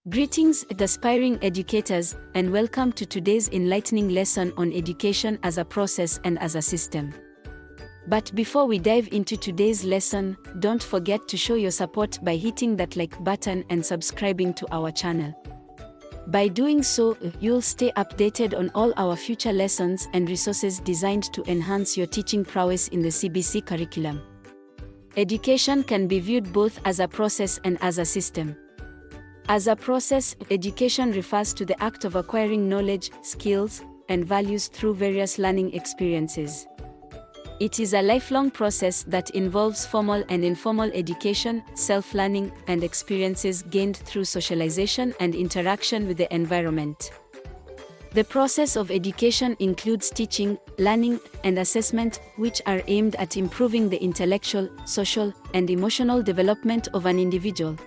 Greetings, aspiring educators, and welcome to today's enlightening lesson on education as a process and as a system. But before we dive into today's lesson, don't forget to show your support by hitting that like button and subscribing to our channel. By doing so, you'll stay updated on all our future lessons and resources designed to enhance your teaching prowess in the CBC curriculum. Education can be viewed both as a process and as a system. As a process, education refers to the act of acquiring knowledge, skills, and values through various learning experiences. It is a lifelong process that involves formal and informal education, self-learning, and experiences gained through socialization and interaction with the environment. The process of education includes teaching, learning, and assessment, which are aimed at improving the intellectual, social, and emotional development of an individual.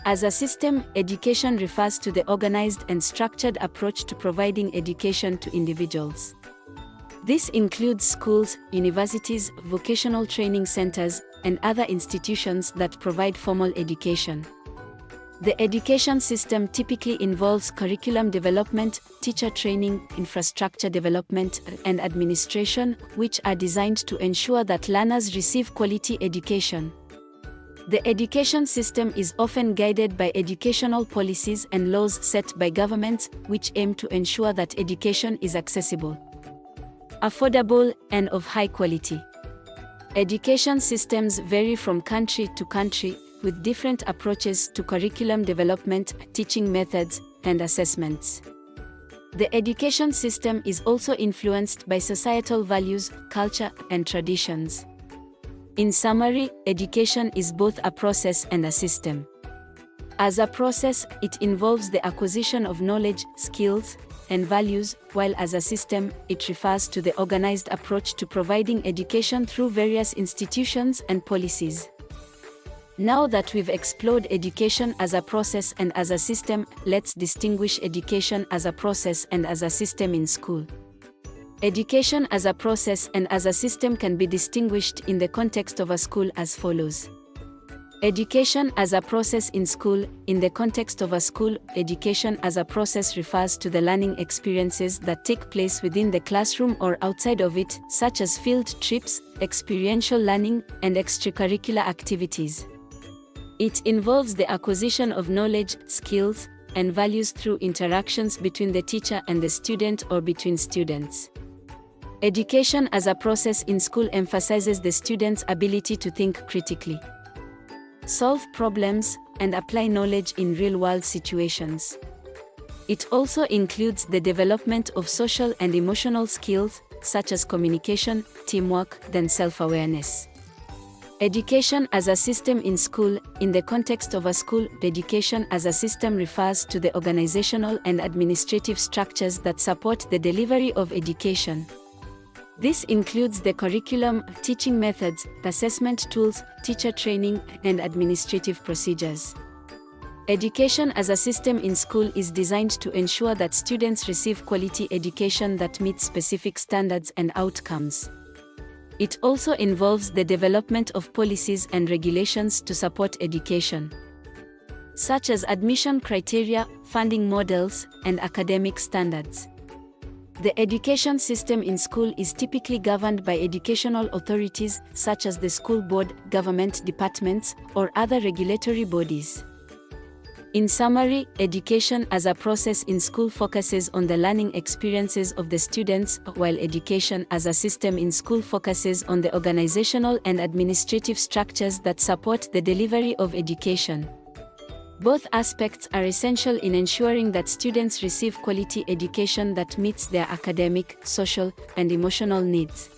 As a system, education refers to the organized and structured approach to providing education to individuals. This includes schools, universities, vocational training centers, and other institutions that provide formal education. The education system typically involves curriculum development, teacher training, infrastructure development, and administration, which are designed to ensure that learners receive quality education. The education system is often guided by educational policies and laws set by governments, which aim to ensure that education is accessible, affordable, and of high quality. Education systems vary from country to country, with different approaches to curriculum development, teaching methods, and assessments. The education system is also influenced by societal values, culture, and traditions. In summary, education is both a process and a system. As a process, it involves the acquisition of knowledge, skills, and values, while as a system, it refers to the organized approach to providing education through various institutions and policies. Now that we've explored education as a process and as a system, let's distinguish education as a process and as a system in school. Education as a process and as a system can be distinguished in the context of a school as follows. Education as a process in school. In the context of a school, education as a process refers to the learning experiences that take place within the classroom or outside of it, such as field trips, experiential learning, and extracurricular activities. It involves the acquisition of knowledge, skills, and values through interactions between the teacher and the student or between students. Education as a process in school emphasizes the student's ability to think critically, solve problems, and apply knowledge in real-world situations. It also includes the development of social and emotional skills, such as communication, teamwork, and self-awareness. Education as a system in school. In the context of a school, education as a system refers to the organizational and administrative structures that support the delivery of education. This includes the curriculum, teaching methods, assessment tools, teacher training, and administrative procedures. Education as a system in school is designed to ensure that students receive quality education that meets specific standards and outcomes. It also involves the development of policies and regulations to support education, such as admission criteria, funding models, and academic standards. The education system in school is typically governed by educational authorities, such as the school board, government departments, or other regulatory bodies. In summary, education as a process in school focuses on the learning experiences of the students, while education as a system in school focuses on the organizational and administrative structures that support the delivery of education. Both aspects are essential in ensuring that students receive quality education that meets their academic, social, and emotional needs.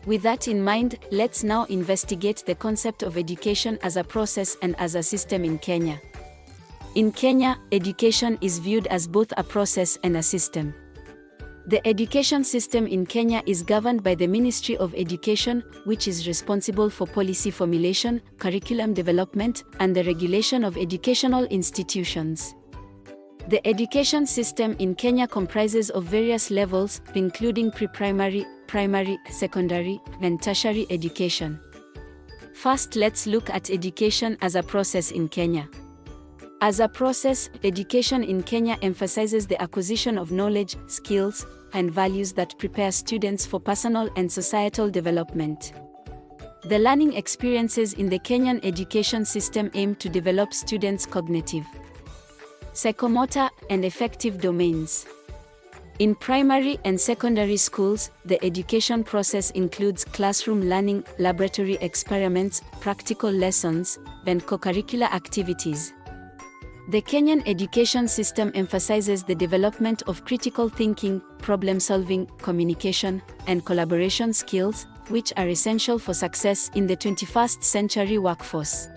With that in mind, let's now investigate the concept of education as a process and as a system in Kenya. In Kenya, education is viewed as both a process and a system. The education system in Kenya is governed by the Ministry of Education, which is responsible for policy formulation, curriculum development, and the regulation of educational institutions. The education system in Kenya comprises of various levels, including pre-primary, primary, secondary, and tertiary education. First, let's look at education as a process in Kenya. As a process, education in Kenya emphasizes the acquisition of knowledge, skills, and values that prepare students for personal and societal development. The learning experiences in the Kenyan education system aim to develop students' cognitive, psychomotor, and affective domains. In primary and secondary schools, the education process includes classroom learning, laboratory experiments, practical lessons, and co-curricular activities. The Kenyan education system emphasizes the development of critical thinking, problem-solving, communication, and collaboration skills, which are essential for success in the 21st century workforce.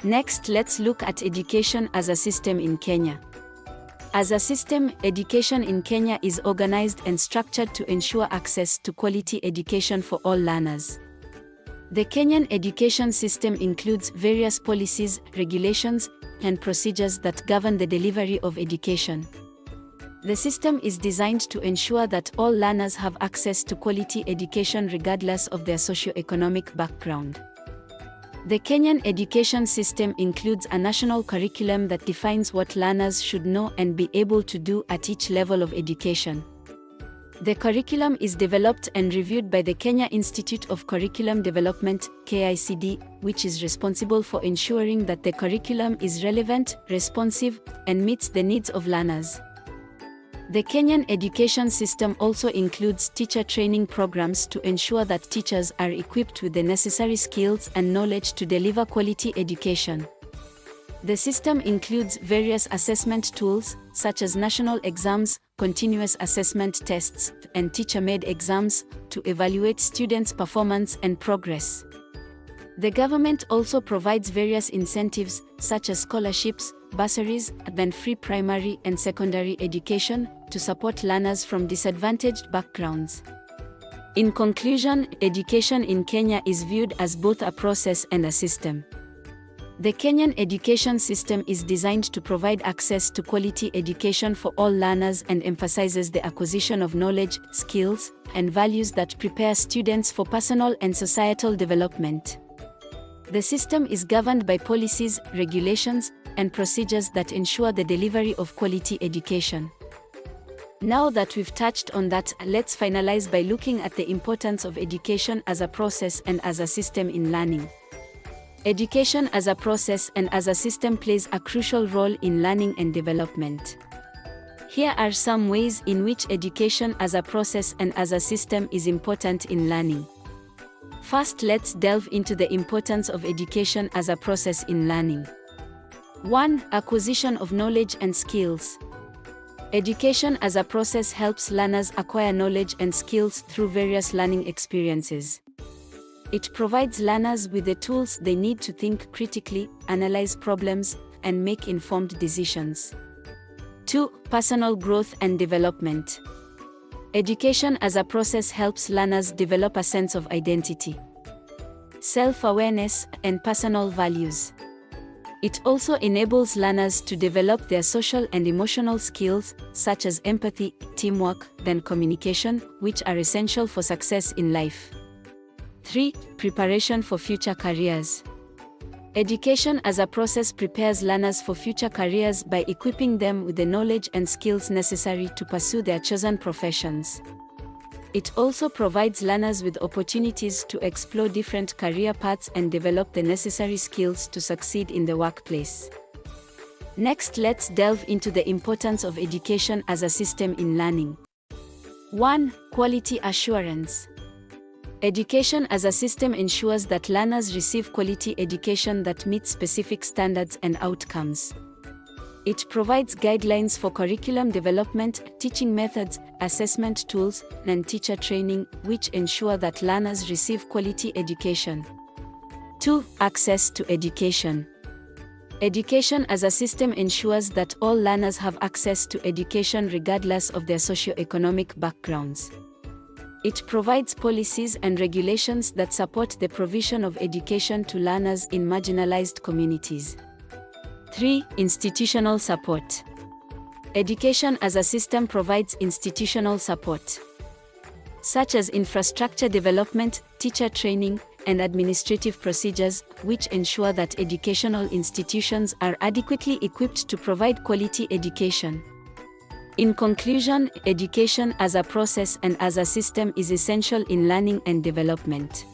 Next, let's look at education as a system in Kenya. As a system, education in Kenya is organized and structured to ensure access to quality education for all learners. The Kenyan education system includes various policies, regulations, and procedures that govern the delivery of education. The system is designed to ensure that all learners have access to quality education regardless of their socio-economic background. The Kenyan education system includes a national curriculum that defines what learners should know and be able to do at each level of education. The curriculum is developed and reviewed by the Kenya Institute of Curriculum Development, KICD, which is responsible for ensuring that the curriculum is relevant, responsive, and meets the needs of learners. The Kenyan education system also includes teacher training programs to ensure that teachers are equipped with the necessary skills and knowledge to deliver quality education. The system includes various assessment tools, such as national exams, continuous assessment tests, and teacher-made exams, to evaluate students' performance and progress. The government also provides various incentives, such as scholarships, bursaries, and free primary and secondary education, to support learners from disadvantaged backgrounds. In conclusion, education in Kenya is viewed as both a process and a system. The Kenyan education system is designed to provide access to quality education for all learners and emphasizes the acquisition of knowledge, skills, and values that prepare students for personal and societal development. The system is governed by policies, regulations, and procedures that ensure the delivery of quality education. Now that we've touched on that, let's finalize by looking at the importance of education as a process and as a system in learning. Education as a process and as a system plays a crucial role in learning and development. Here are some ways in which education as a process and as a system is important in learning. First, let's delve into the importance of education as a process in learning. 1. Acquisition of knowledge and skills. Education as a process helps learners acquire knowledge and skills through various learning experiences. It provides learners with the tools they need to think critically, analyze problems, and make informed decisions. 2. Personal growth and development. Education as a process helps learners develop a sense of identity, self-awareness, and personal values. It also enables learners to develop their social and emotional skills, such as empathy, teamwork, and communication, which are essential for success in life. 3. Preparation for future careers. Education as a process prepares learners for future careers by equipping them with the knowledge and skills necessary to pursue their chosen professions. It also provides learners with opportunities to explore different career paths and develop the necessary skills to succeed in the workplace. Next, let's delve into the importance of education as a system in learning. 1. Quality assurance. Education as a system ensures that learners receive quality education that meets specific standards and outcomes. It provides guidelines for curriculum development, teaching methods, assessment tools, and teacher training, which ensure that learners receive quality education. 2. Access to education. Education as a system ensures that all learners have access to education regardless of their socio-economic backgrounds. It provides policies and regulations that support the provision of education to learners in marginalized communities. 3. Institutional support. Education as a system provides institutional support, such as infrastructure development, teacher training, and administrative procedures, which ensure that educational institutions are adequately equipped to provide quality education. In conclusion, education as a process and as a system is essential in learning and development.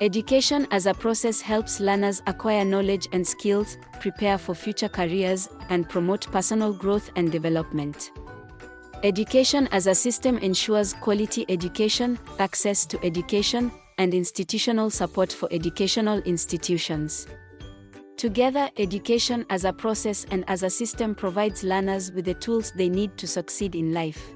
Education as a process helps learners acquire knowledge and skills, prepare for future careers, and promote personal growth and development. Education as a system ensures quality education, access to education, and institutional support for educational institutions. Together, education as a process and as a system provides learners with the tools they need to succeed in life.